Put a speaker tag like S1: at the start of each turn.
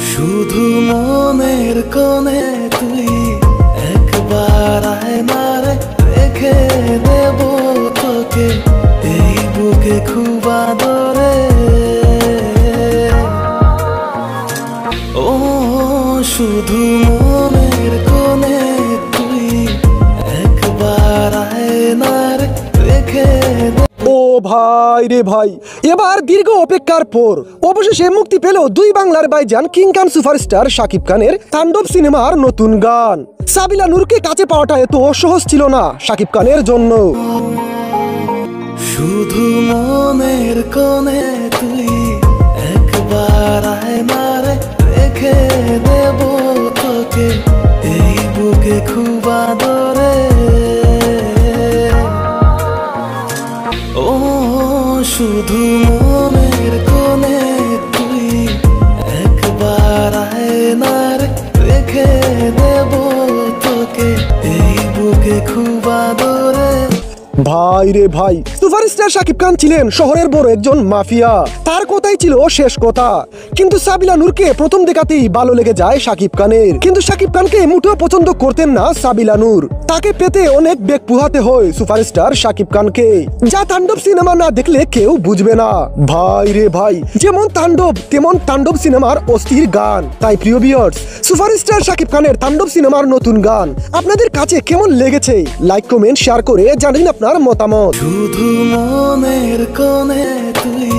S1: শুধু মনের কোণে তুই একবার আয় না রে, রেখে দেব তোকে এই বুকে খুব আদরে। ও শুধু মনের কোণে তুই একবার আয় না রে, রেখে দে।
S2: ও ভাই রে ভাই, এবার দীর্ঘ অপেক্ষার পর অবশেষে মুক্তি পেল দুই বাংলার ভাইজান কিং খান সুপারস্টার শাকিব খানের তাণ্ডব সিনেমার নতুন গান। সাবিলা নূরকে কাছে পাওয়াটা এত সহজ ছিল না শাকিব খানের জন্য।
S1: শুধু মনের কোণে তুই একবার আয় না রে, রেখে দেব তোকে এই বুকে খুব আদরে। ও শুধু মনের কোণে তুই একবার আয় না রে, রেখে দেব তোকে এই বুকে খুব আদরে।
S2: ভাই রে ভাই, সুপারস্টার শাকিব খান ছিলেন শহরের বড় একজন মাফিয়া, তার কথাই ছিল শেষ কথা। কিন্তু সাবিলা নূরকে প্রথম দেখাতেই ভালো লেগে যায় শাকিব খানের। কিন্তু শাকিব খানকে মুঠো পছন্দ করতেন না সাবিলা নূর। তাকে পেতে অনেক বেগ পোহাতে হয় সুপারস্টার শাকিব খানকে, যা তাণ্ডব সিনেমা না দেখলে কেউ বুঝবে না। ভাই রে ভাই, যেমন তাণ্ডব তেমন তাণ্ডব সিনেমার অস্থির গান। তাই প্রিয় ভিউয়ার্স, সুপারস্টার শাকিব খানের তাণ্ডব সিনেমার নতুন গান আপনাদের কাছে কেমন লেগেছে লাইক কমেন্ট শেয়ার করে জানান আপনার মতামত।
S1: শুধু মনের কোণে তুই